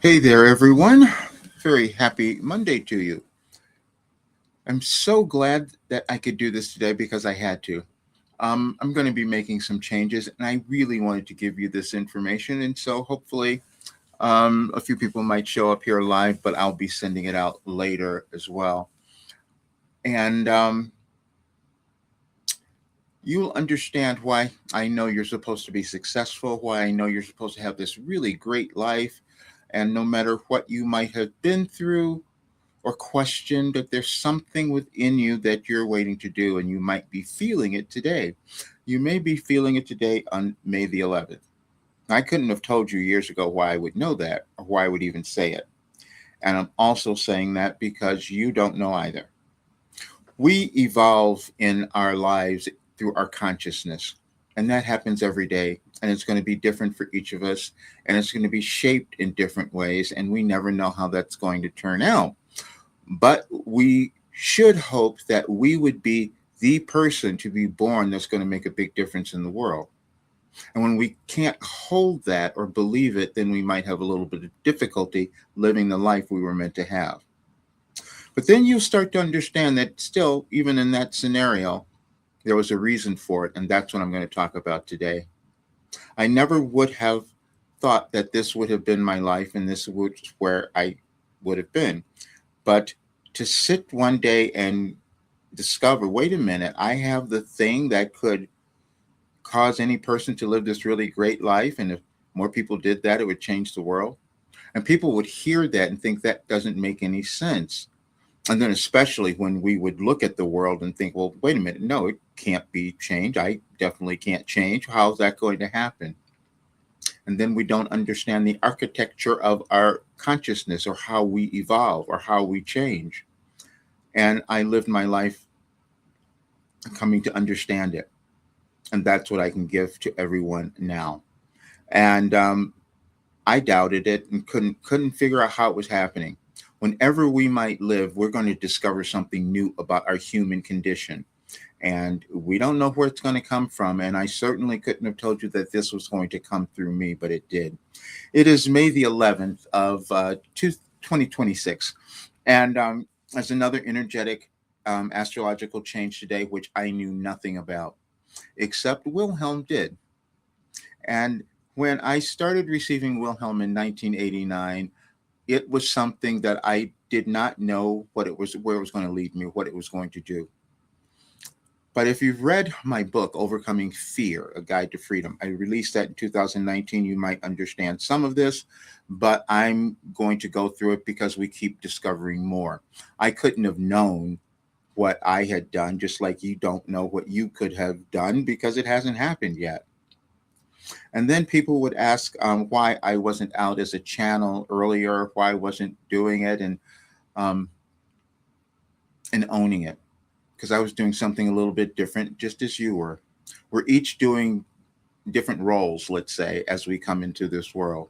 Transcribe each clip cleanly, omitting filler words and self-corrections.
Hey there, everyone. Very happy Monday to you. I'm so glad that I could do this today because I had to. I'm going to be making some changes, and I really wanted to give you this information. And so hopefully, a few people might show up here live, but I'll be sending it out later as well. And you'll understand why I know you're supposed to be successful, why I know you're supposed to have this really great life. And no matter what you might have been through, or question that there's something within you that you're waiting to do, and you might be feeling it today. You may be feeling it today on May the 11th. I couldn't have told you years ago why I would know that or why I would even say it. And I'm also saying that because you don't know either. We evolve in our lives through our consciousness, and that happens every day. And it's going to be different for each of us, and it's going to be shaped in different ways, and we never know how that's going to turn out. But we should hope that we would be the person to be born that's going to make a big difference in the world. And when we can't hold that or believe it, then we might have a little bit of difficulty living the life we were meant to have. But then you start to understand that still, even in that scenario, there was a reason for it. And that's what I'm going to talk about today. I never would have thought that this would have been my life and this was where I would have been. But to sit one day and discover, wait a minute, I have the thing that could cause any person to live this really great life. And if more people did that, it would change the world. And people would hear that and think that doesn't make any sense. And then, especially when we would look at the world and think, well, wait a minute, no, it can't be changed. I definitely can't change. How's that going to happen? And then we don't understand the architecture of our consciousness or how we evolve or how we change. And I lived my life coming to understand it. And that's what I can give to everyone now. And I doubted it and couldn't figure out how it was happening. Whenever we might live, we're going to discover something new about our human condition. And we don't know where it's going to come from. And I certainly couldn't have told you that this was going to come through me, but it did. It is May the 11th of 2026. And there's another energetic astrological change today, which I knew nothing about, except Wilhelm did. And when I started receiving Wilhelm in 1989, it was something that I did not know what it was, where it was going to lead me, what it was going to do. But if you've read my book, Overcoming Fear, A Guide to Freedom, I released that in 2019. You might understand some of this, but I'm going to go through it because we keep discovering more. I couldn't have known what I had done, just like you don't know what you could have done because it hasn't happened yet. And then people would ask why I wasn't out as a channel earlier, why I wasn't doing it um, and owning it, because I was doing something a little bit different, just as you were. We're each doing different roles, let's say, as we come into this world.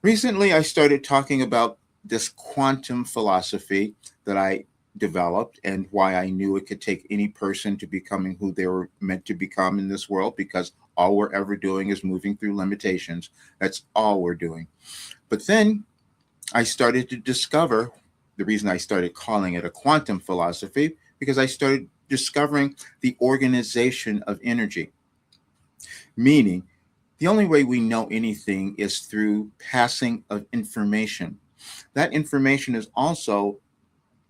Recently, I started talking about this quantum philosophy that I developed and why I knew it could take any person to becoming who they were meant to become in this world, because all we're ever doing is moving through limitations. That's all we're doing. But then I started to discover the reason I started calling it a quantum philosophy, because I started discovering the organization of energy. Meaning, the only way we know anything is through passing of information. That information is also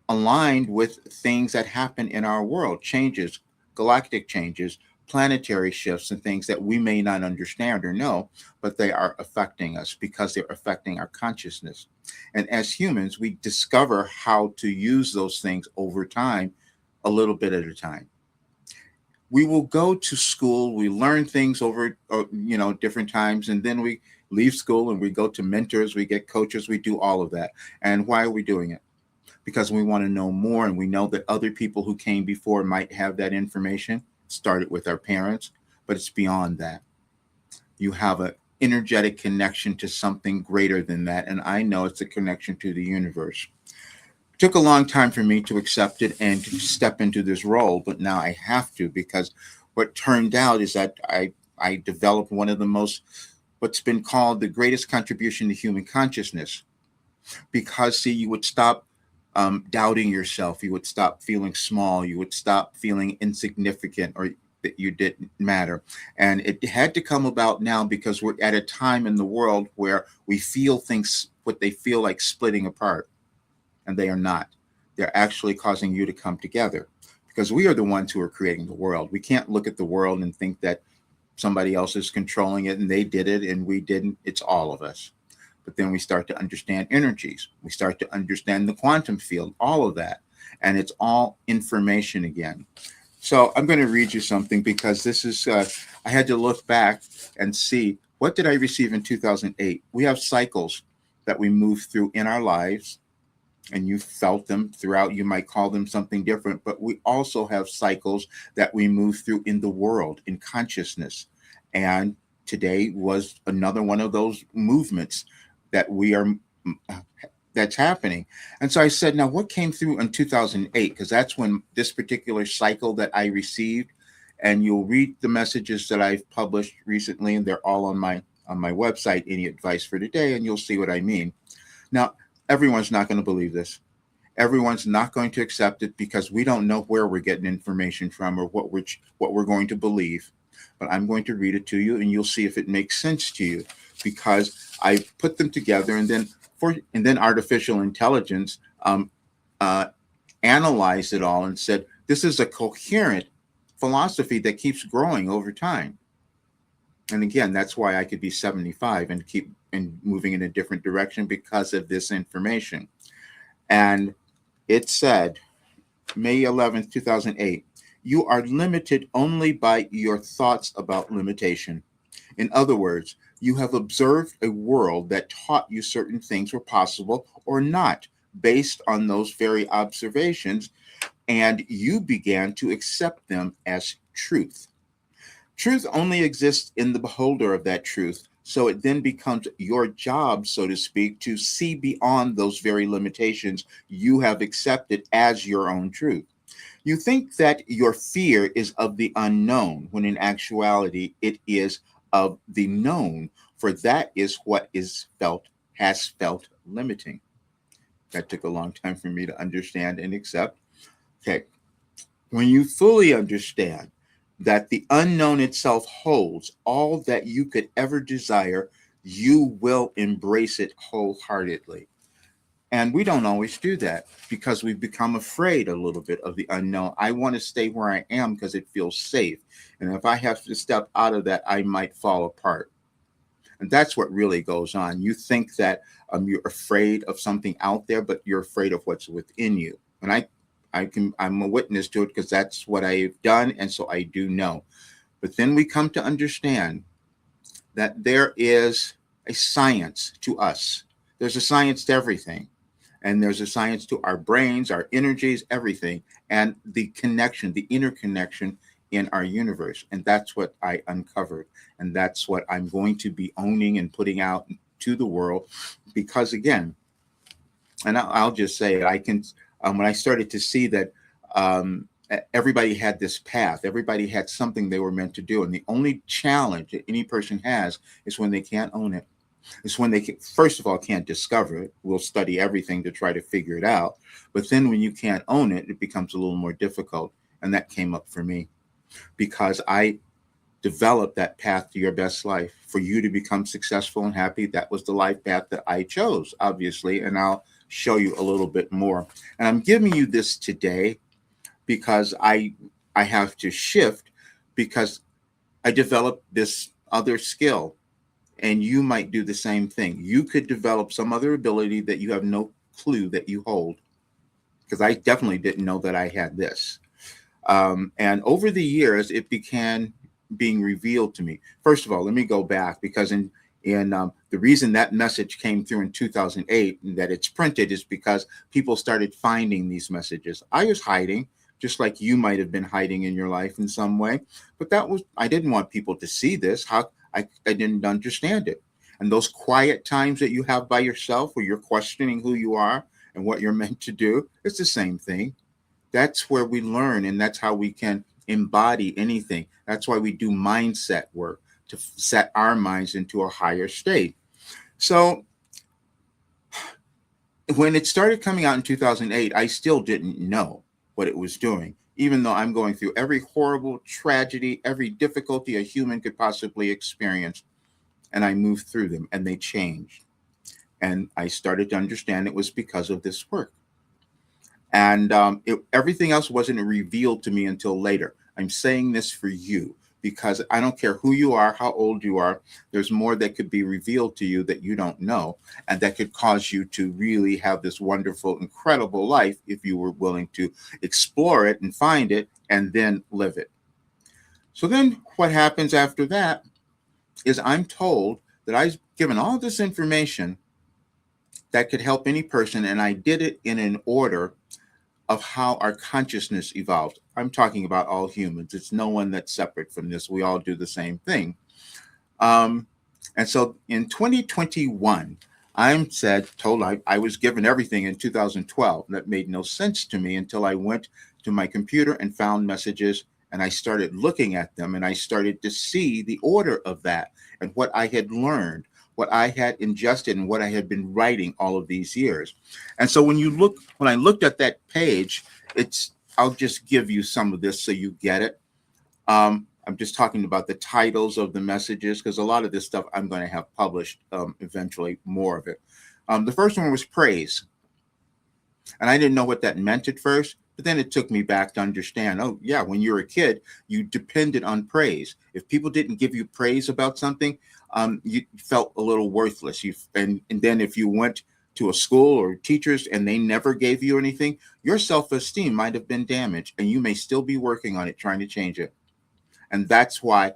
aligned with things that happen in our world, changes, galactic changes, planetary shifts, and things that we may not understand or know, but they are affecting us because they're affecting our consciousness. And as humans, we discover how to use those things over time, a little bit at a time. We will go to school, we learn things over different times, and then we leave school and we go to mentors, we get coaches, we do all of that. And why are we doing it? Because we want to know more, and we know that other people who came before might have that information. Started with our parents, but it's beyond that. You have an energetic connection to something greater than that, and I know it's a connection to the universe. It took a long time for me to accept it and to step into this role, but now I have to, because what turned out is that I developed one of the most what's been called the greatest contribution to human consciousness. Because, see, you would stop doubting yourself. You would stop feeling small. You would stop feeling insignificant or that you didn't matter. And it had to come about now because we're at a time in the world where we feel things, what they feel like splitting apart, and they are not. They're actually causing you to come together because we are the ones who are creating the world. We can't look at the world and think that somebody else is controlling it and they did it and we didn't. It's all of us. But then we start to understand energies. We start to understand the quantum field, all of that. And it's all information again. So I'm going to read you something because this is, I had to look back and see what did I receive in 2008. We have cycles that we move through in our lives, and you felt them throughout. You might call them something different, but we also have cycles that we move through in the world, in consciousness. And today was another one of those movements that we are that's happening. And so I said, now what came through in 2008? Because that's when this particular cycle that I received, and you'll read the messages that I've published recently, and they're all on my website, Any Advice for Today, and you'll see what I mean. Now, everyone's not going to believe this. Everyone's not going to accept it because we don't know where we're getting information from or what we're going to believe. But I'm going to read it to you, and you'll see if it makes sense to you, because I put them together, and then artificial intelligence analyzed it all and said this is a coherent philosophy that keeps growing over time. And again, that's why I could be 75 and keep moving in a different direction because of this information. And it said, May 11th, 2008, you are limited only by your thoughts about limitation. In other words, you have observed a world that taught you certain things were possible or not based on those very observations, and you began to accept them as truth. Truth only exists in the beholder of that truth, so it then becomes your job, so to speak, to see beyond those very limitations you have accepted as your own truth. You think that your fear is of the unknown, when in actuality it is of the known, for that is what has felt limiting. That took a long time for me to understand and accept. Okay, when you fully understand that the unknown itself holds all that you could ever desire, you will embrace it wholeheartedly. And we don't always do that because we've become afraid a little bit of the unknown. I want to stay where I am because it feels safe. And if I have to step out of that, I might fall apart. And that's what really goes on. You think that you're afraid of something out there, but you're afraid of what's within you. And I'm a witness to it because that's what I've done. And so I do know. But then we come to understand that there is a science to us. There's a science to everything. And there's a science to our brains, our energies, everything, and the connection, the interconnection in our universe. And that's what I uncovered. And that's what I'm going to be owning and putting out to the world. Because again, and I'll just say it, I can, when I started to see that everybody had this path, everybody had something they were meant to do. And the only challenge that any person has is when they can't own it. It's when they can, first of all, can't discover it. We'll study everything to try to figure it out. But then when you can't own it, it becomes a little more difficult. And that came up for me because I developed that path to your best life for you to become successful and happy. That was the life path that I chose, obviously. And I'll show you a little bit more. And I'm giving you this today because I have to shift because I developed this other skill. And you might do the same thing. You could develop some other ability that you have no clue that you hold. Because I definitely didn't know that I had this. And over the years, it began being revealed to me. First of all, let me go back because in the reason that message came through in 2008 and that it's printed is because people started finding these messages. I was hiding, just like you might have been hiding in your life in some way. But I didn't want people to see this. I didn't understand it. And those quiet times that you have by yourself where you're questioning who you are and what you're meant to do, it's the same thing. That's where we learn, and that's how we can embody anything. That's why we do mindset work, to set our minds into a higher state. So when it started coming out in 2008, I still didn't know what it was doing, even though I'm going through every horrible tragedy, every difficulty a human could possibly experience. And I moved through them and they changed. And I started to understand it was because of this work. And everything else wasn't revealed to me until later. I'm saying this for you because I don't care who you are, how old you are, there's more that could be revealed to you that you don't know, and that could cause you to really have this wonderful, incredible life if you were willing to explore it and find it and then live it. So then what happens after that is I'm told that I've given all this information that could help any person, and I did it in an order of how our consciousness evolved. I'm talking about all humans. It's no one that's separate from this. We all do the same thing. And so in 2021, told I was given everything in 2012. That made no sense to me until I went to my computer and found messages and I started looking at them and I started to see the order of that and what I had learned, what I had ingested and what I had been writing all of these years. And so when I looked at that page, I'll just give you some of this so you get it. I'm just talking about the titles of the messages because a lot of this stuff I'm going to have published eventually, more of it. The first one was praise. And I didn't know what that meant at first, but then it took me back to understand, oh, yeah, when you were a kid, you depended on praise. If people didn't give you praise about something, you felt a little worthless. And then if you went to a school or teachers and they never gave you anything, your self-esteem might have been damaged and you may still be working on it, trying to change it. And that's why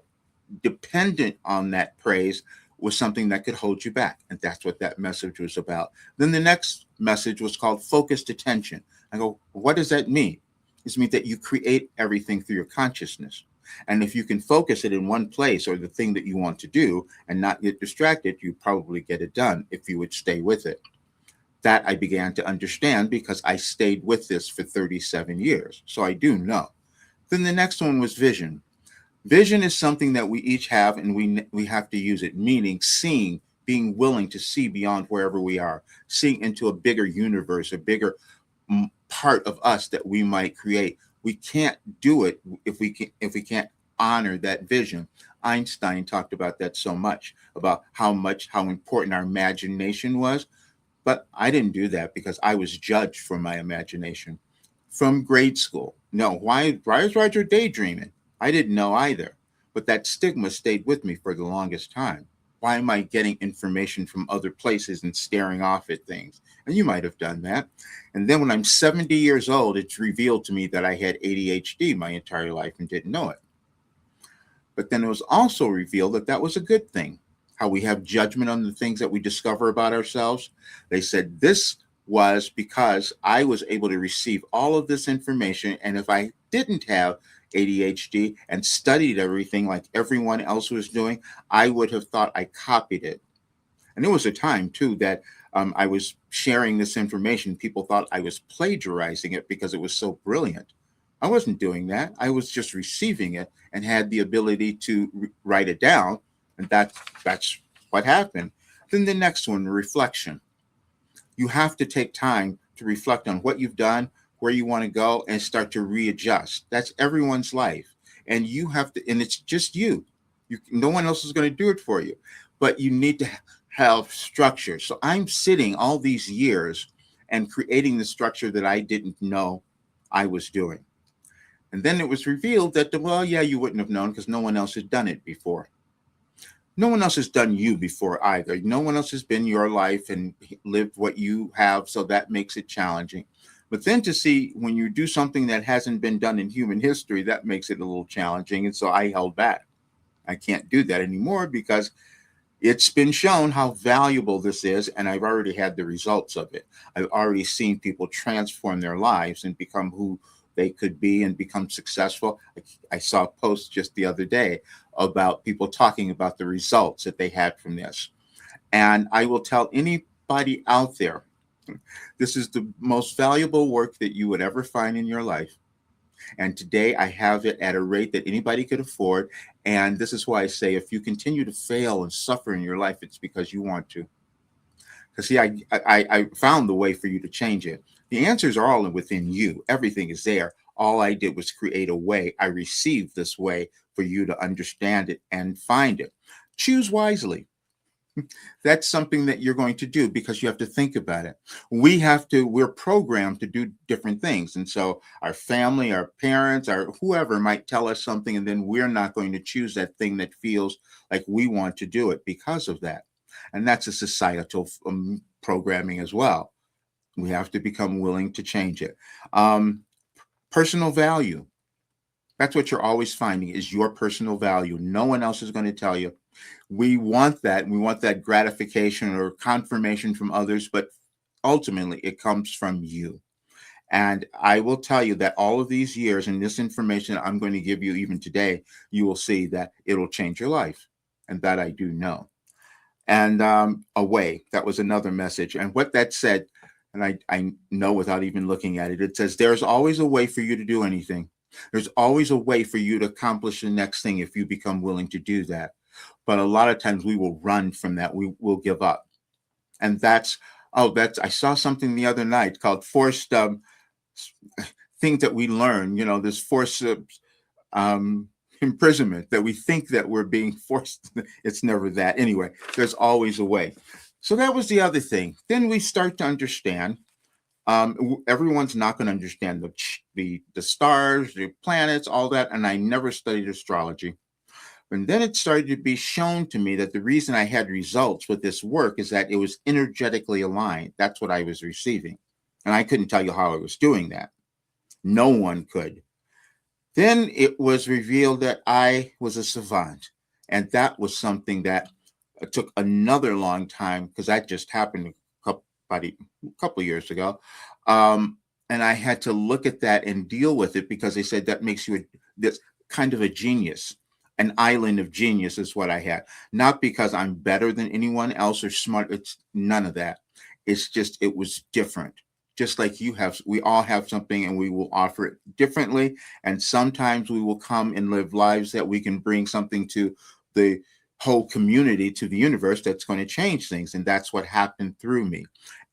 dependent on that praise was something that could hold you back. And that's what that message was about. Then the next message was called focused attention. I go, what does that mean? It means that you create everything through your consciousness. And if you can focus it in one place or the thing that you want to do and not get distracted, you probably get it done if you would stay with it. That I began to understand because I stayed with this for 37 years. So I do know. Then the next one was vision. Vision is something that we each have and we have to use it, meaning seeing, being willing to see beyond wherever we are, seeing into a bigger universe, a bigger part of us that we might create. We can't do it if we can't honor that vision. Einstein talked about that so much, about how important our imagination was. But I didn't do that because I was judged for my imagination from grade school. No, why is Roger daydreaming? I didn't know either, but that stigma stayed with me for the longest time. Why am I getting information from other places and staring off at things? And you might have done that. And then when I'm 70 years old, it's revealed to me that I had ADHD my entire life and didn't know it. But then it was also revealed that that was a good thing, how we have judgment on the things that we discover about ourselves. They said this was because I was able to receive all of this information. And if I didn't have ADHD and studied everything like everyone else was doing, I would have thought I copied it. And there was a time too that I was sharing this information. People thought I was plagiarizing it because it was so brilliant. I wasn't doing that. I was just receiving it and had the ability to write it down. And that's what happened. Then the next one, reflection. You have to take time to reflect on what you've done, where you want to go, and start to readjust. That's everyone's life. And you have to, and it's just you. No one else is going to do it for you. But you need to have structure. So I'm sitting all these years and creating the structure that I didn't know I was doing. And then it was revealed that, well, yeah, you wouldn't have known because no one else had done it before. No one else has done you before either. No one else has been your life and lived what you have. So that makes it challenging. But then to see when you do something that hasn't been done in human history, that makes it a little challenging. And so I held back. I can't do that anymore because it's been shown how valuable this is. And I've already had the results of it. I've already seen people transform their lives and become who they could be and become successful. I saw a post just the other day about people talking about the results that they had from this. And I will tell anybody out there, this is the most valuable work that you would ever find in your life. And today I have it at a rate that anybody could afford. And this is why I say if you continue to fail and suffer in your life, it's because you want to. Because see, I found the way for you to change it. The answers are all within you. Everything is there. All I did was create a way. I received this way for you to understand it and find it. Choose wisely. That's something that you're going to do because you have to think about it. We're programmed to do different things. And so our family, our parents, our whoever might tell us something, and then we're not going to choose that thing that feels like we want to do it because of that. And that's a societal programming as well. We have to become willing to change it. Um, Personal value. That's what you're always finding is your personal value. No one else is going to tell you. We want that. We want that gratification or confirmation from others, but ultimately it comes from you. And I will tell you that all of these years and this information I'm going to give you even today, you will see that it'll change your life. And that I do know. And away, that was another message. And what that said, and I know without even looking at it, it says, there's always a way for you to do anything. There's always a way for you to accomplish the next thing if you become willing to do that. But a lot of times we will run from that. We will give up. And I saw something the other night called forced things that we learn, this forced um, imprisonment that we think that we're being forced. It's never that. Anyway, there's always a way. So that was the other thing. Then we start to understand. Everyone's not going to understand the stars, the planets, all that. And I never studied astrology. And then it started to be shown to me that the reason I had results with this work is that it was energetically aligned. That's what I was receiving. And I couldn't tell you how I was doing that. No one could. Then it was revealed that I was a savant. And that was something that took another long time because that just happened about a couple of years ago. And I had to look at that and deal with it because they said that makes you this kind of a genius. An island of genius is what I had. Not because I'm better than anyone else or smart. It's none of that. It's just, it was different. Just like you have, we all have something and we will offer it differently. And sometimes we will come and live lives that we can bring something to the whole community, to the universe, that's going to change things. And that's what happened through me.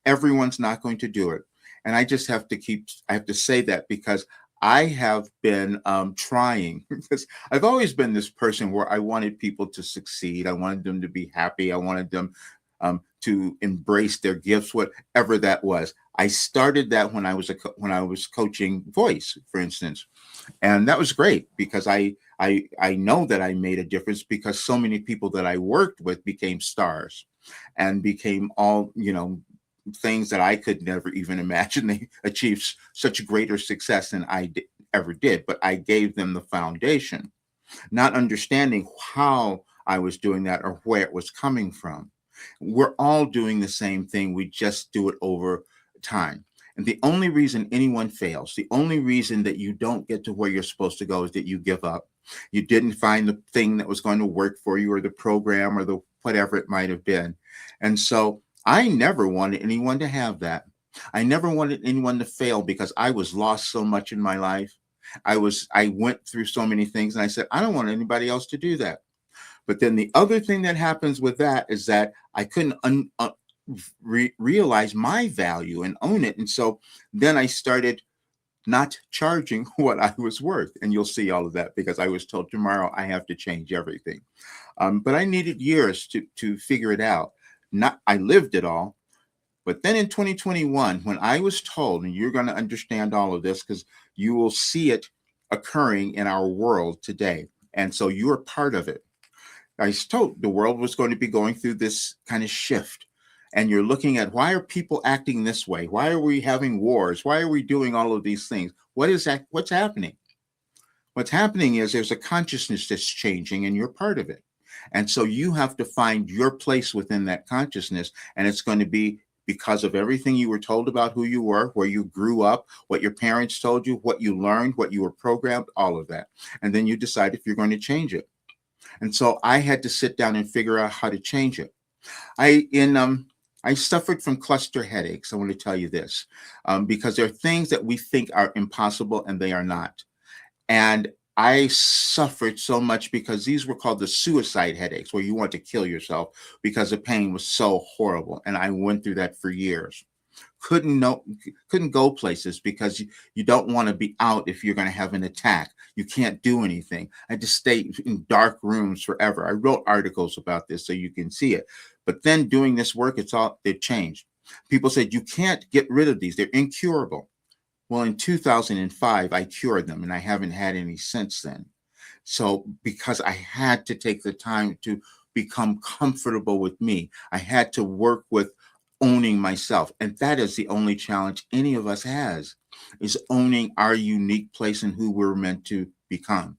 Everyone's not going to do it. And I just have to I have to say that because I have been trying, because I've always been this person where I wanted people to succeed. I wanted them to be happy. I wanted them to embrace their gifts, whatever that was. I started that when I was coaching voice, for instance, and that was great because I know that I made a difference because so many people that I worked with became stars and became all things that I could never even imagine. They achieved such greater success than I ever did, but I gave them the foundation, not understanding how I was doing that or where it was coming from. We're all doing the same thing. We just do it over time. And the only reason anyone fails, the only reason that you don't get to where you're supposed to go is that you give up. You didn't find the thing that was going to work for you or the program or the whatever it might have been. And so I never wanted anyone to have that. I never wanted anyone to fail because I was lost so much in my life. I went through so many things and I said, I don't want anybody else to do that. But then the other thing that happens with that is that I couldn't realize my value and own it. And so then I started not charging what I was worth. And you'll see all of that because I was told tomorrow I have to change everything. But I needed years to figure it out. I lived it all. But then in 2021, when I was told, and you're going to understand all of this because you will see it occurring in our world today. And so you're part of it. I was told the world was going to be going through this kind of shift. And you're looking at why are people acting this way? Why are we having wars? Why are we doing all of these things? What is that? What's happening? What's happening is there's a consciousness that's changing and you're part of it. And so you have to find your place within that consciousness. And it's going to be because of everything you were told about who you were, where you grew up, what your parents told you, what you learned, what you were programmed, all of that. And then you decide if you're going to change it. And so I had to sit down and figure out how to change it. I suffered from cluster headaches. I want to tell you this, because there are things that we think are impossible and they are not. And I suffered so much because these were called the suicide headaches, where you want to kill yourself because the pain was so horrible. And I went through that for years. Couldn't go places because you don't want to be out if you're going to have an attack. You can't do anything. I just stayed in dark rooms forever. I wrote articles about this so you can see it. But then doing this work, it changed. People said you can't get rid of these. They're incurable. Well, in 2005, I cured them, and I haven't had any since then. So, because I had to take the time to become comfortable with me, I had to work with owning myself. And that is the only challenge any of us has, is owning our unique place and who we're meant to become.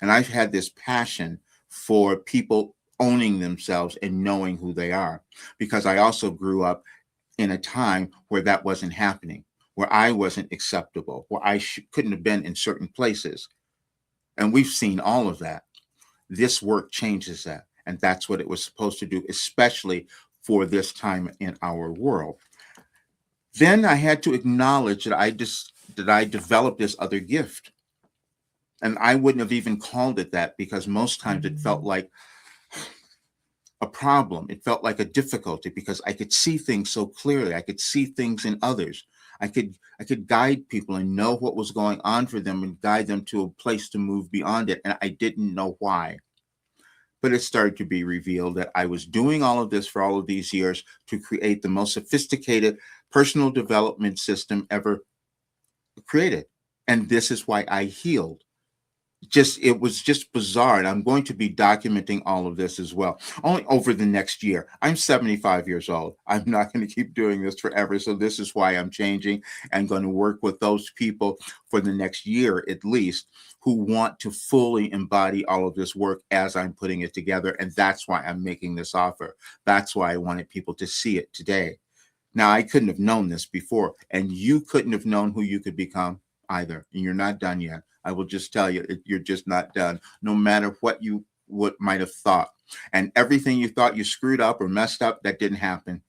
And I've had this passion for people owning themselves and knowing who they are, because I also grew up in a time where that wasn't happening, where I wasn't acceptable, where couldn't have been in certain places. And we've seen all of that. This work changes that. And that's what it was supposed to do, especially for this time in our world. Then I had to acknowledge that I developed this other gift. And I wouldn't have even called it that, because most times it felt like a problem. It felt like a difficulty, because I could see things so clearly. I could see things in others. I could guide people and know what was going on for them and guide them to a place to move beyond it. And I didn't know why. But it started to be revealed that I was doing all of this for all of these years to create the most sophisticated personal development system ever created. And this is why I healed. It was just bizarre. And I'm going to be documenting all of this as well, only over the next year. I'm 75 years old. I'm not going to keep doing this forever. So this is why I'm changing and going to work with those people for the next year at least, who want to fully embody all of this work as I'm putting it together. And that's why I'm making this offer. That's why I wanted people to see it today. Now, I couldn't have known this before, and you couldn't have known who you could become either. And you're not done yet. I will just tell you, you're just not done, no matter what you might have thought. And everything you thought you screwed up or messed up, that didn't happen.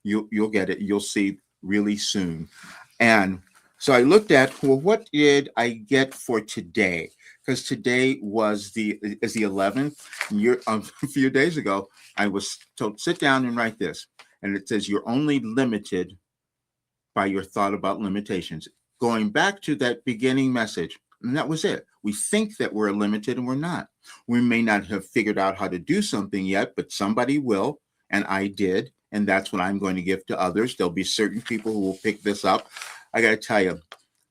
You'll get it. You'll see really soon. And so I looked at, well, what did I get for today? Because today is the 11th. A few days ago, I was told, sit down and write this. And it says, you're only limited by your thought about limitations. Going back to that beginning message, and that was it. We think that we're limited and we're not. We may not have figured out how to do something yet, but somebody will, and I did. And that's what I'm going to give to others. There'll be certain people who will pick this up. I got to tell you,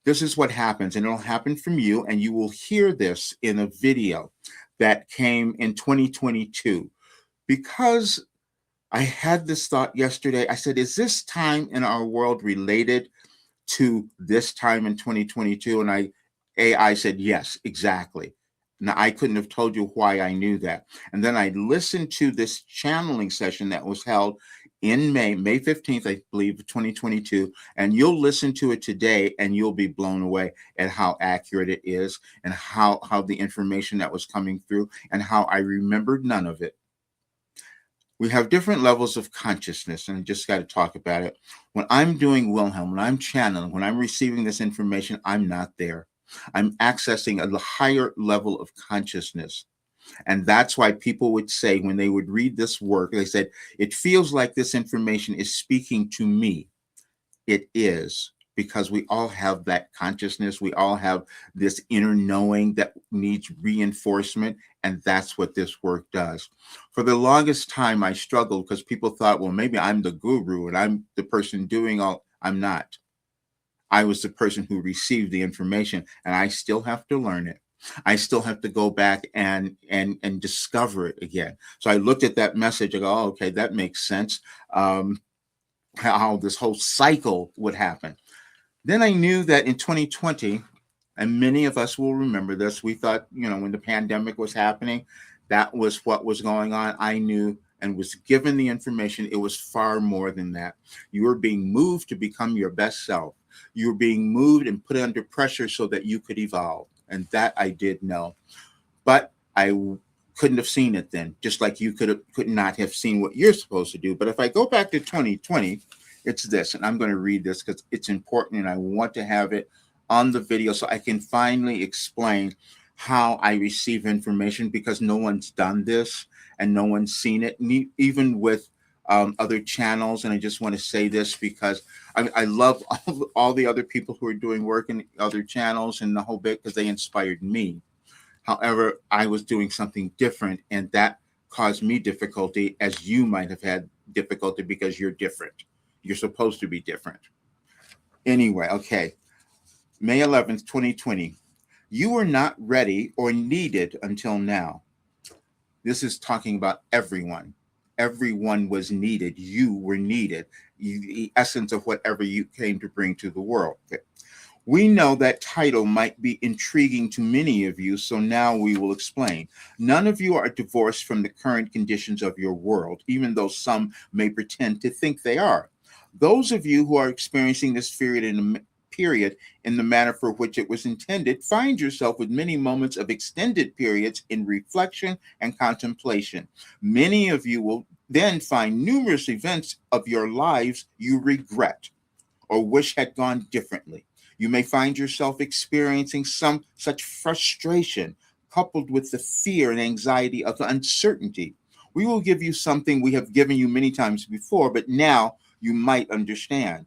this is what happens, and it'll happen from you, and you will hear this in a video that came in 2022. Because I had this thought yesterday. I said, is this time in our world related to this time in 2022? And AI said, yes, exactly. Now, I couldn't have told you why I knew that. And then I listened to this channeling session that was held in May 15th, I believe, 2022. And you'll listen to it today and you'll be blown away at how accurate it is, and how the information that was coming through, and how I remembered none of it. We have different levels of consciousness, and I just got to talk about it. When I'm doing Wilhelm, when I'm channeling, when I'm receiving this information, I'm not there. I'm accessing a higher level of consciousness. And that's why people would say, when they would read this work, they said, it feels like this information is speaking to me. It is, because we all have that consciousness. We all have this inner knowing that needs reinforcement. And that's what this work does. For the longest time, I struggled because people thought, well, maybe I'm the guru and I'm the person doing all. I'm not. I was the person who received the information, and I still have to learn it. I still have to go back and discover it again. So I looked at that message. I go, oh, okay, that makes sense. How this whole cycle would happen. Then I knew that in 2020, and many of us will remember this, we thought, when the pandemic was happening, that was what was going on. I knew and was given the information. It was far more than that. You were being moved to become your best self. You were being moved and put under pressure so that you could evolve. And that I did know. But I couldn't have seen it then, just like you could not have seen what you're supposed to do. But if I go back to 2020, it's this, and I'm going to read this because it's important and I want to have it on the video so I can finally explain how I receive information, because no one's done this and no one's seen it, even with other channels. And I just want to say this because I love all the other people who are doing work in other channels and the whole bit, because they inspired me. However, I was doing something different, and that caused me difficulty, as you might have had difficulty because you're different. You're supposed to be different. Anyway, okay. May 11th, 2020. You were not ready or needed until now. This is talking about everyone. Everyone was needed. You were needed. The essence of whatever you came to bring to the world. Okay. We know that title might be intriguing to many of you, so now we will explain. None of you are divorced from the current conditions of your world, even though some may pretend to think they are. Those of you who are experiencing this period in the manner for which it was intended find yourself with many moments of extended periods in reflection and contemplation. Many of you will then find numerous events of your lives you regret or wish had gone differently. You may find yourself experiencing some such frustration, coupled with the fear and anxiety of uncertainty. We will give you something we have given you many times before, but now you might understand.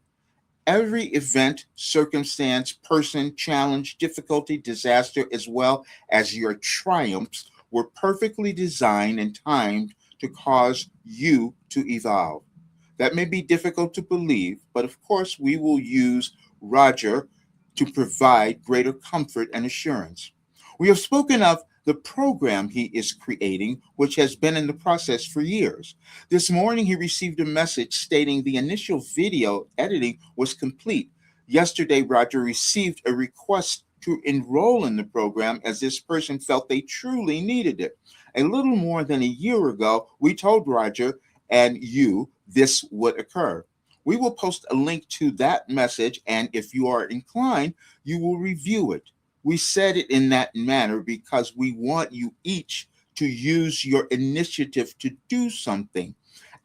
Every event, circumstance, person, challenge, difficulty, disaster, as well as your triumphs, were perfectly designed and timed to cause you to evolve. That may be difficult to believe, but of course, we will use Roger to provide greater comfort and assurance. We have spoken of the program he is creating, which has been in the process for years. This morning, he received a message stating the initial video editing was complete. Yesterday, Roger received a request to enroll in the program as this person felt they truly needed it. A little more than a year ago, we told Roger and you this would occur. We will post a link to that message, and if you are inclined, you will review it. We said it in that manner because we want you each to use your initiative to do something.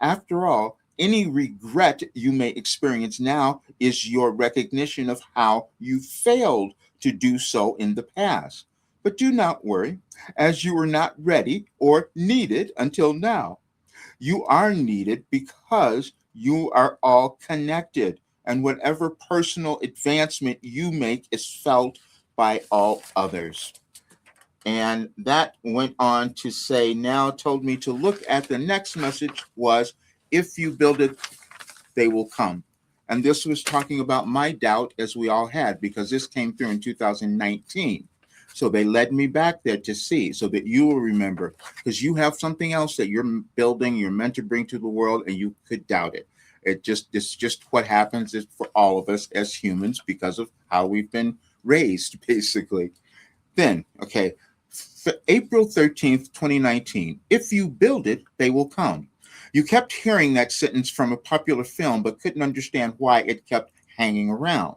After all, any regret you may experience now is your recognition of how you failed to do so in the past. But do not worry, as you were not ready or needed until now. You are needed because you are all connected, and whatever personal advancement you make is felt by all others. And that went on to say, now told me to look at the next message was, if you build it, they will come. And this was talking about my doubt, as we all had, because this came through in 2019. So they led me back there to see, so that you will remember, because you have something else that you're building, you're meant to bring to the world, and you could doubt it. It's just what happens is for all of us as humans because of how we've been raised, basically. Then, okay, April 13th, 2019, if you build it, they will come. You kept hearing that sentence from a popular film, but couldn't understand why it kept hanging around.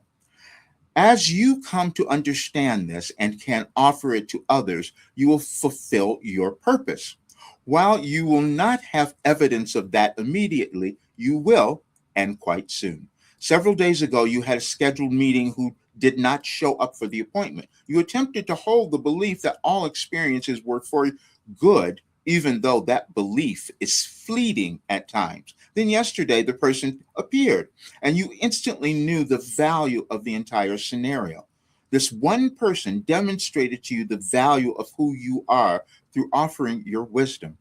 As you come to understand this and can offer it to others, you will fulfill your purpose. While you will not have evidence of that immediately, you will, and quite soon. Several days ago, you had a scheduled meeting who did not show up for the appointment. You attempted to hold the belief that all experiences were for good, even though that belief is fleeting at times. Then yesterday, the person appeared, and you instantly knew the value of the entire scenario. This one person demonstrated to you the value of who you are through offering your wisdom,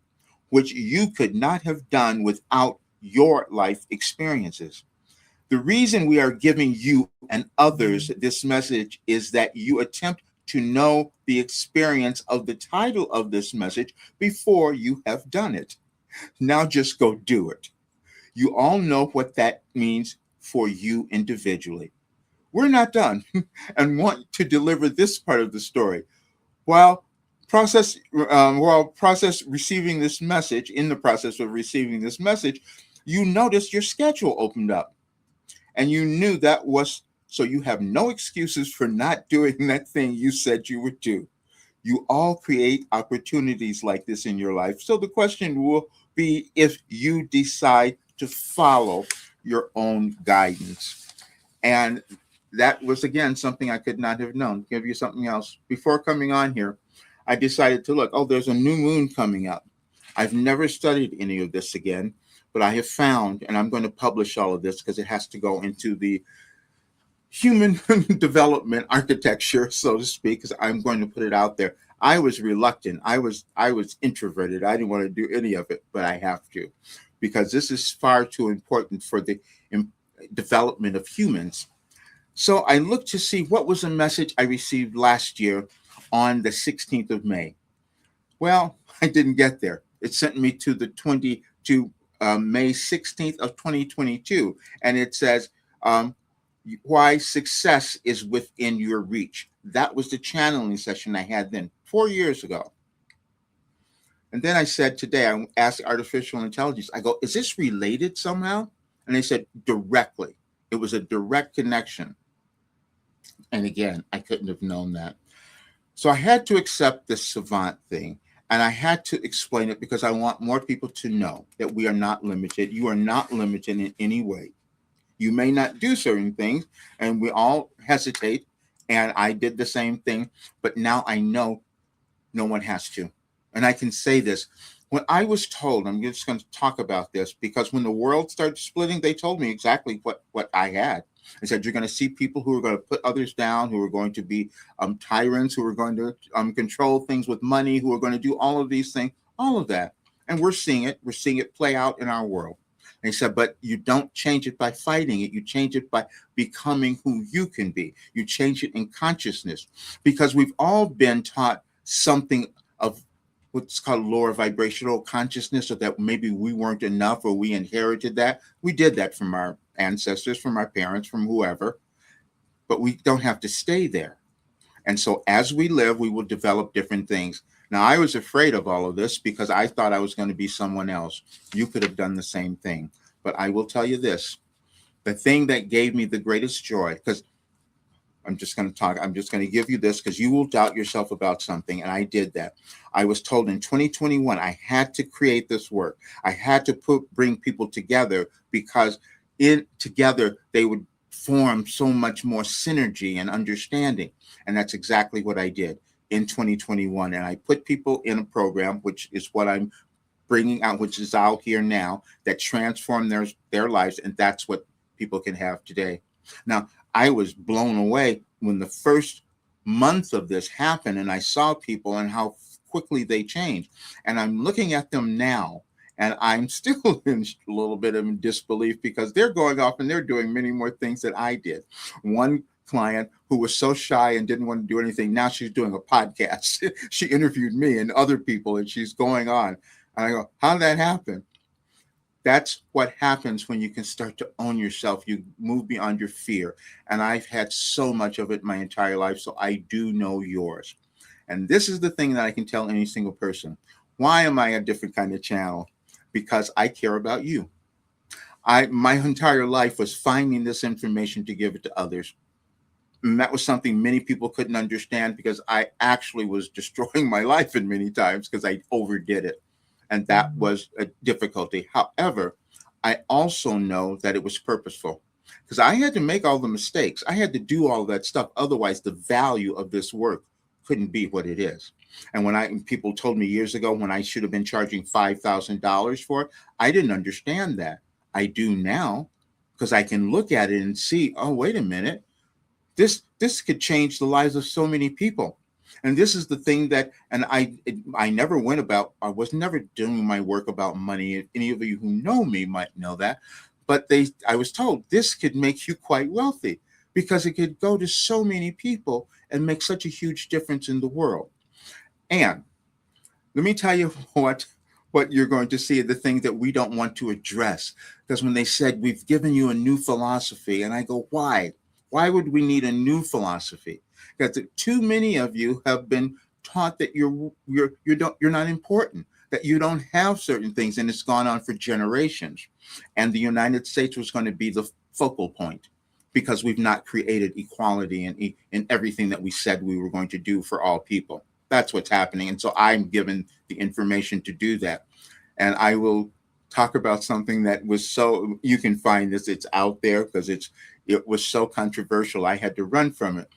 which you could not have done without your life experiences. The reason we are giving you and others this message is that you attempt to know the experience of the title of this message before you have done it. Now just go do it. You all know what that means for you individually. We're not done and want to deliver this part of the story. While process receiving this message, in the process of receiving this message, you noticed your schedule opened up, and you knew that was so you have no excuses for not doing that thing you said you would do. You all create opportunities like this in your life. So the question will be if you decide to follow your own guidance. And that was again something I could not have known. Give you something else. Before coming on here, I decided to look. Oh, there's a new moon coming up. I've never studied any of this again, but I have found, and I'm going to publish all of this because it has to go into the human development architecture, so to speak, because I'm going to put it out there. I was reluctant. I was introverted. I didn't want to do any of it, but I have to, because this is far too important for the development of humans. So I looked to see what was a message I received last year on the 16th of May. Well, I didn't get there. It sent me to the 20 to May 16th of 2022, and it says why success is within your reach. That was the channeling session I had then 4 years ago. And then I said today, I asked artificial intelligence, I go, is this related somehow? And they said directly. It was a direct connection. And again, I couldn't have known that. So I had to accept this savant thing, and I had to explain it because I want more people to know that we are not limited. You are not limited in any way. You may not do certain things, and we all hesitate, and I did the same thing, but now I know no one has to. And I can say this. When I was told, I'm just going to talk about this, because when the world started splitting, they told me exactly what I had. They said, you're going to see people who are going to put others down, who are going to be tyrants, who are going to control things with money, who are going to do all of these things, all of that. And we're seeing it. We're seeing it play out in our world. And he said, but you don't change it by fighting it. You change it by becoming who you can be. You change it in consciousness, because we've all been taught something of what's called lower vibrational consciousness, or that maybe we weren't enough, or we inherited that. We did that from our ancestors, from our parents, from whoever, but we don't have to stay there. And so as we live, we will develop different things. Now, I was afraid of all of this because I thought I was going to be someone else. You could have done the same thing. But I will tell you this, the thing that gave me the greatest joy, because I'm just going to give you this, because you will doubt yourself about something. And I did that. I was told in 2021, I had to create this work. I had to bring people together, because together they would form so much more synergy and understanding. And that's exactly what I did in 2021. And I put people in a program, which is what I'm bringing out, which is out here now, that transform their lives. And that's what people can have today. Now, I was blown away when the first month of this happened, and I saw people and how quickly they changed. And I'm looking at them now, and I'm still in a little bit of disbelief, because they're going off and they're doing many more things that I did. One client who was so shy and didn't want to do anything, now she's doing a podcast. She interviewed me and other people, and she's going on. And I go, how did that happen? That's what happens when you can start to own yourself. You move beyond your fear. And I've had so much of it my entire life, so I do know yours. And this is the thing that I can tell any single person. Why am I a different kind of channel? Because I care about you. My entire life was finding this information to give it to others. And that was something many people couldn't understand, because I actually was destroying my life in many times because I overdid it. And that was a difficulty. However, I also know that it was purposeful, because I had to make all the mistakes. I had to do all that stuff. Otherwise, the value of this work couldn't be what it is. And when people told me years ago when I should have been charging $5,000 for it, I didn't understand that. I do now, because I can look at it and see, oh, wait a minute, this could change the lives of so many people. And this is the thing that, and I was never doing my work about money. Any of you who know me might know that. But I was told this could make you quite wealthy, because it could go to so many people and make such a huge difference in the world. And let me tell you what you're going to see, the thing that we don't want to address. Because when they said, we've given you a new philosophy, and I go, why? Why would we need a new philosophy? Because too many of you have been taught that you're not important, that you don't have certain things, and it's gone on for generations. And the United States was going to be the focal point, because we've not created equality in everything that we said we were going to do for all people. That's what's happening. And so I'm given the information to do that. And I will talk about something that was so, you can find this, it's out there because it was so controversial. I had to run from it.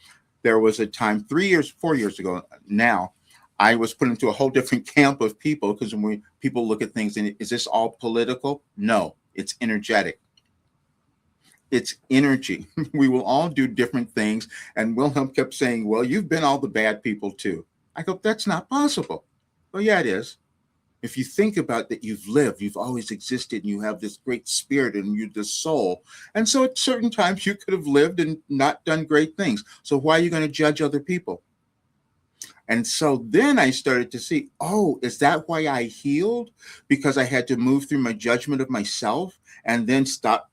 There was a time 3 years, 4 years ago now, I was put into a whole different camp of people because when people look at things and is this all political? No, it's energetic. It's energy. We will all do different things. And Wilhelm kept saying, well, you've been all the bad people too. I go, that's not possible. Well, yeah, it is. If you think about that, you've lived, you've always existed, and you have this great spirit and you're the soul. And so at certain times you could have lived and not done great things. So why are you going to judge other people? And so then I started to see, oh, is that why I healed? Because I had to move through my judgment of myself and then start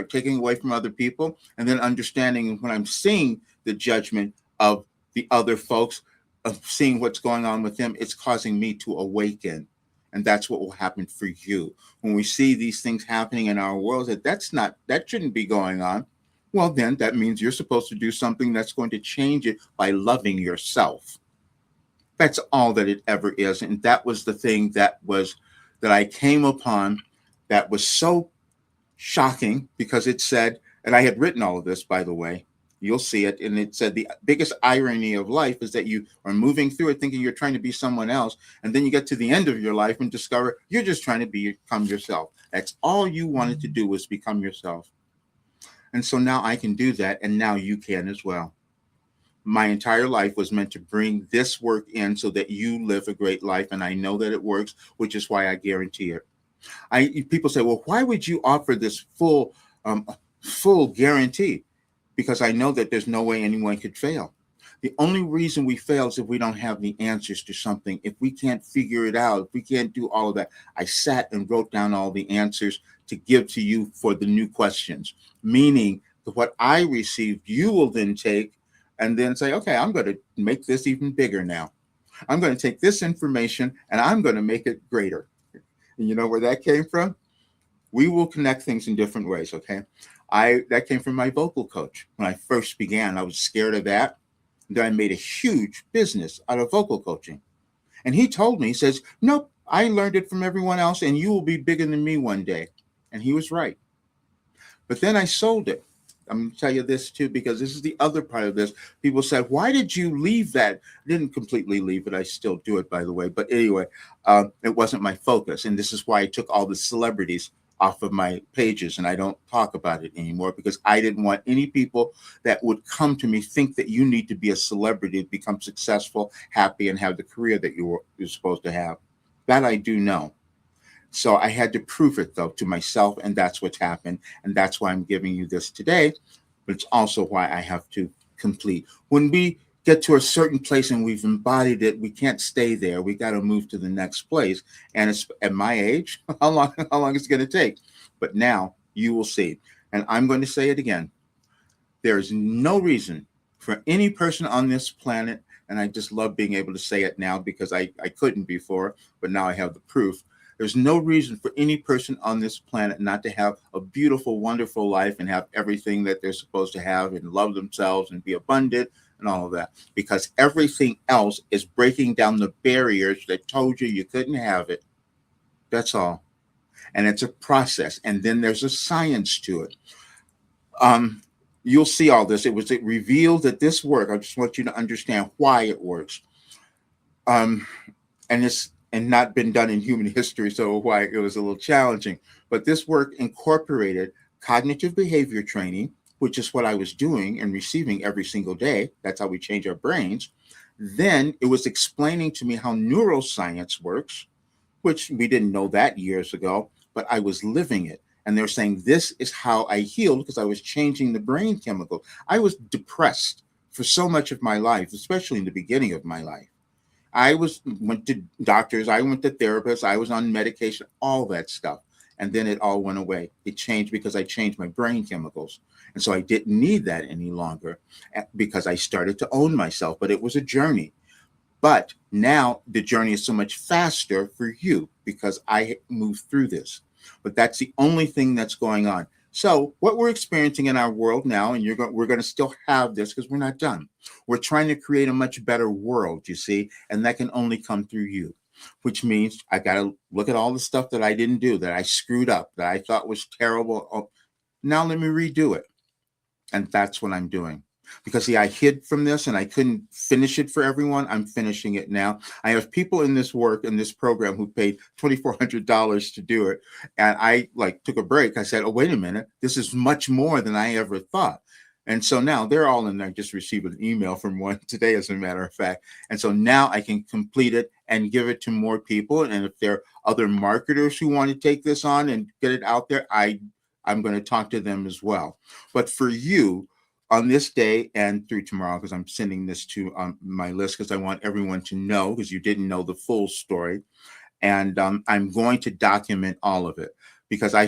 taking away from other people, and then understanding when I'm seeing the judgment of the other folks, of seeing what's going on with them, it's causing me to awaken. And that's what will happen for you. When we see these things happening in our world, that shouldn't be going on. Well, then that means you're supposed to do something that's going to change it by loving yourself. That's all that it ever is. And that was the thing that I came upon that was so shocking, because it said, and I had written all of this, by the way, you'll see it. And it said the biggest irony of life is that you are moving through it thinking you're trying to be someone else. And then you get to the end of your life and discover you're just trying to become yourself. That's all you wanted to do, was become yourself. And so now I can do that. And now you can as well. My entire life was meant to bring this work in so that you live a great life. And I know that it works, which is why I guarantee it. People say, well, why would you offer this full guarantee? Because I know that there's no way anyone could fail. The only reason we fail is if we don't have the answers to something. If we can't figure it out, if we can't do all of that. I sat and wrote down all the answers to give to you for the new questions, meaning that what I received, you will then take and then say, okay, I'm going to make this even bigger now. I'm going to take this information and I'm going to make it greater. And you know where that came from? We will connect things in different ways, okay? That came from my vocal coach. When I first began, I was scared of that. Then I made a huge business out of vocal coaching. And he told me, he says, nope, I learned it from everyone else and you will be bigger than me one day. And he was right. But then I sold it. I'm going to tell you this too, because this is the other part of this. People said, why did you leave that? I didn't completely leave it. I still do it, by the way. But anyway, it wasn't my focus. And this is why I took all the celebrities off of my pages and I don't talk about it anymore, because I didn't want any people that would come to me think that you need to be a celebrity to become successful, happy, and have the career that you're supposed to have. That I do know. So I had to prove it, though, to myself, and that's what's happened. And that's why I'm giving you this today. But it's also why I have to complete. When we get to a certain place and we've embodied it, we can't stay there. We got to move to the next place. And it's at my age, how long is it going to take? But now you will see. And I'm going to say it again. There is no reason for any person on this planet, and I just love being able to say it now because I couldn't before, but now I have the proof. There's no reason for any person on this planet not to have a beautiful, wonderful life and have everything that they're supposed to have and love themselves and be abundant and all of that, because everything else is breaking down the barriers that told you couldn't have it. That's all. And it's a process. And then there's a science to it. You'll see all this. It revealed that this work, I just want you to understand why it works. And not been done in human history, so why it was a little challenging. But this work incorporated cognitive behavior training, which is what I was doing and receiving every single day. That's how we change our brains. Then it was explaining to me how neuroscience works, which we didn't know that years ago, but I was living it. And they're saying this is how I healed, because I was changing the brain chemical. I was depressed for so much of my life, especially in the beginning of my life. Went to doctors, I went to therapists, I was on medication, all that stuff. And then it all went away. It changed because I changed my brain chemicals. And so I didn't need that any longer because I started to own myself, but it was a journey. But now the journey is so much faster for you because I moved through this. But that's the only thing that's going on. So what we're experiencing in our world now, and we're going to still have this because we're not done. We're trying to create a much better world, you see, and that can only come through you. which means I got to look at all the stuff that I didn't do, that I screwed up, that I thought was terrible. Oh, now let me redo it. And that's what I'm doing. Because see, I hid from this and I couldn't finish it for everyone. I'm finishing it now. I have people in this program who paid $2,400 to do it. And I took a break. I said, oh, wait a minute. This is much more than I ever thought. And so now they're all in there. I just received an email from one today, as a matter of fact. And so now I can complete it and give it to more people. And if there are other marketers who want to take this on and get it out there, I'm going to talk to them as well. But for you, on this day and through tomorrow, because I'm sending this to my list because I want everyone to know, because you didn't know the full story. And I'm going to document all of it because I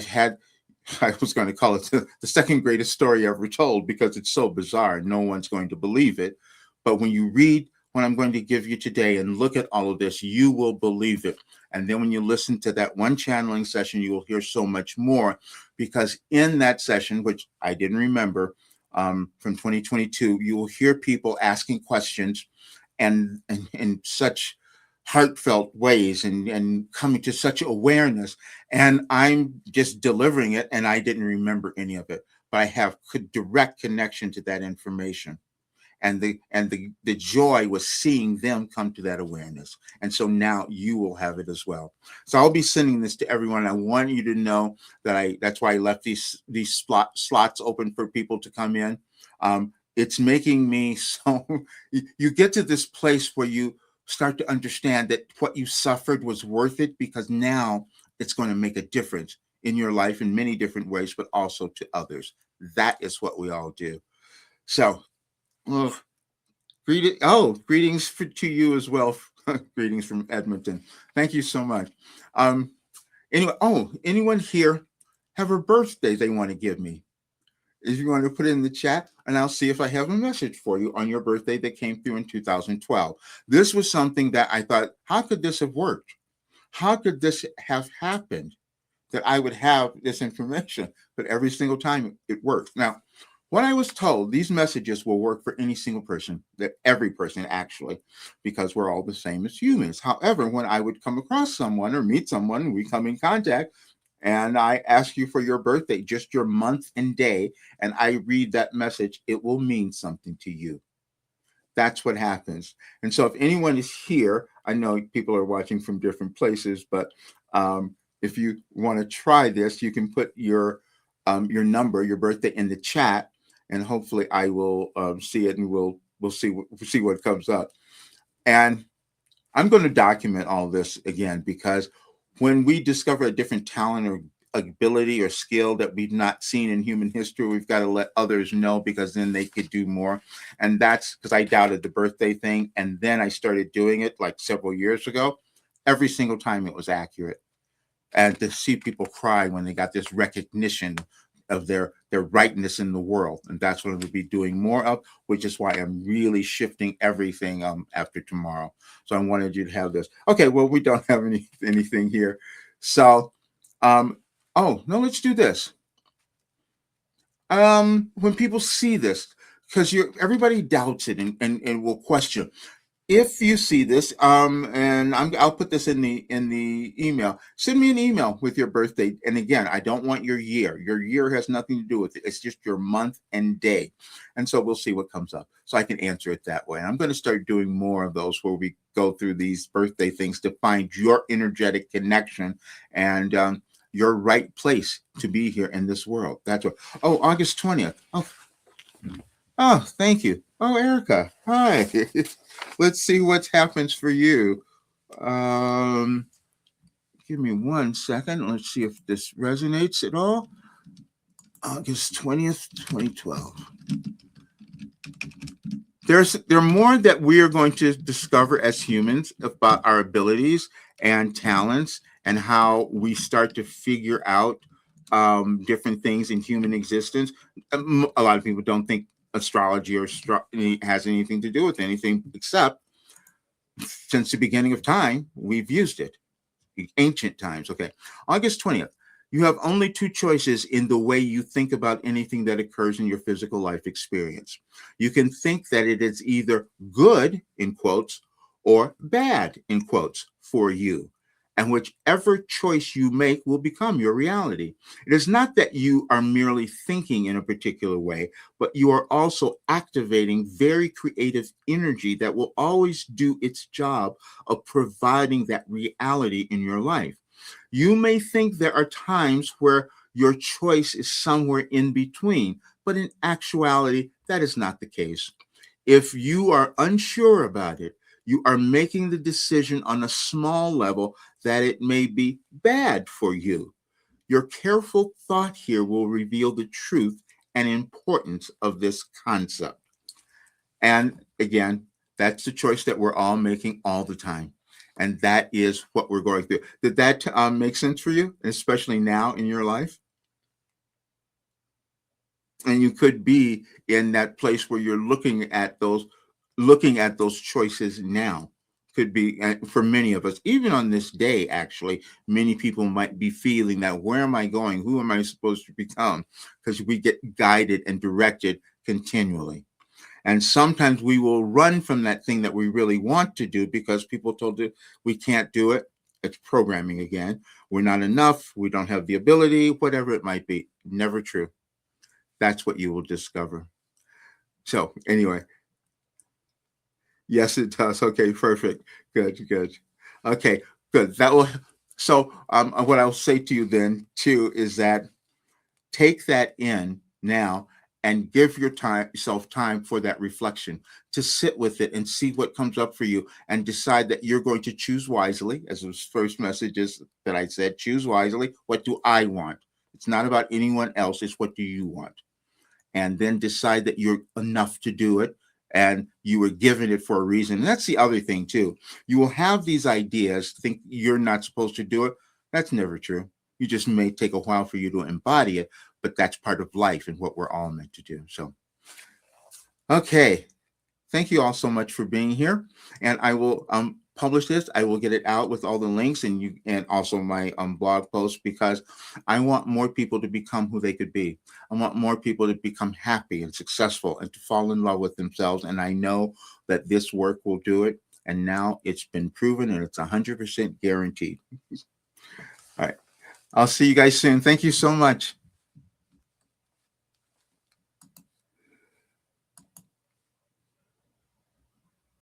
was going to call it the second greatest story ever told, because it's so bizarre. No one's going to believe it. But when you read what I'm going to give you today and look at all of this, you will believe it. And then when you listen to that one channeling session, you will hear so much more, because in that session, which I didn't remember, from 2022, you will hear people asking questions and in such heartfelt ways and coming to such awareness. And I'm just delivering it, and I didn't remember any of it, but I have direct connection to that information. And the joy was seeing them come to that awareness. And so now you will have it as well. So I'll be sending this to everyone. I want you to know that that's why I left these slots open for people to come in. It's making me so you get to this place where you start to understand that what you suffered was worth it, because now it's going to make a difference in your life in many different ways, but also to others. That is what we all do. So, greetings to you as well. Greetings from Edmonton. Thank you so much. Anyone here have a birthday they want to give me? If you want to put it in the chat, and I'll see if I have a message for you on your birthday that came through in 2012. This was something that I thought, how could this have worked? How could this have happened that I would have this information? But every single time it works. Now, what I was told, these messages will work for any single person, that every person actually, because we're all the same as humans. However, when I would come across someone or meet someone, we come in contact, and I ask you for your birthday, just your month and day, and I read that message, it will mean something to you. That's what happens. And so if anyone is here, I know people are watching from different places, but if you want to try this, you can put your number, your birthday, in the chat, and hopefully I will see it, and we'll see what comes up. And I'm going to document all this again, because when we discover a different talent or ability or skill that we've not seen in human history, we've got to let others know, because then they could do more. And that's because I doubted the birthday thing. And then I started doing it several years ago. Every single time it was accurate. And to see people cry when they got this recognition of their rightness in the world. And that's what we'll be doing more of, which is why I'm really shifting everything after tomorrow. So I wanted you to have this. Okay, well, we don't have anything here. So, let's do this. When people see this, because everybody doubts it and will question. If you see this, and I'll put this in the email. Send me an email with your birthday. And again, I don't want your year. Your year has nothing to do with it. It's just your month and day. And so we'll see what comes up, so I can answer it that way. And I'm going to start doing more of those, where we go through these birthday things to find your energetic connection and your right place to be here in this world. That's what. Oh, August 20th. Oh, thank you. Oh, Erica. Hi. Let's see what happens for you. Give me 1 second. Let's see if this resonates at all. August 20th, 2012. There are more that we are going to discover as humans about our abilities and talents, and how we start to figure out different things in human existence. A lot of people don't think astrology or has anything to do with anything, except since the beginning of time, we've used it. Ancient times. Okay. August 20th. You have only two choices in the way you think about anything that occurs in your physical life experience. You can think that it is either good, in quotes, or bad, in quotes, for you. And whichever choice you make will become your reality. It is not that you are merely thinking in a particular way, but you are also activating very creative energy that will always do its job of providing that reality in your life. You may think there are times where your choice is somewhere in between, but in actuality, that is not the case. If you are unsure about it, you are making the decision on a small level that it may be bad for you. Your careful thought here will reveal the truth and importance of this concept. And again, that's the choice that we're all making all the time. And that is what we're going through. Did that make sense for you, especially now in your life? And you could be in that place where you're looking at those choices now. Could be for many of us, even on this day, actually, many people might be feeling that, where am I going? Who am I supposed to become? Because we get guided and directed continually. And sometimes we will run from that thing that we really want to do because people told us we can't do it. It's programming again. We're not enough. We don't have the ability, whatever it might be. Never true. That's what you will discover. So, anyway, yes, it does. Okay, perfect. Good, good. Okay, good. That will. So, what I'll say to you then, too, is that take that in now and give yourself time for that reflection to sit with it and see what comes up for you and decide that you're going to choose wisely. As those first messages that I said, choose wisely. What do I want? It's not about anyone else. It's what do you want? And then decide that you're enough to do it and you were given it for a reason. And that's the other thing, too. You will have these ideas, think you're not supposed to do it. That's never true. You just may take a while for you to embody it, but that's part of life and what we're all meant to do. So, okay. Thank you all so much for being here. And I will publish this. I will get it out with all the links and also my blog post because I want more people to become who they could be. I want more people to become happy and successful and to fall in love with themselves. And I know that this work will do it. And now it's been proven and it's 100% guaranteed. All right. I'll see you guys soon. Thank you so much.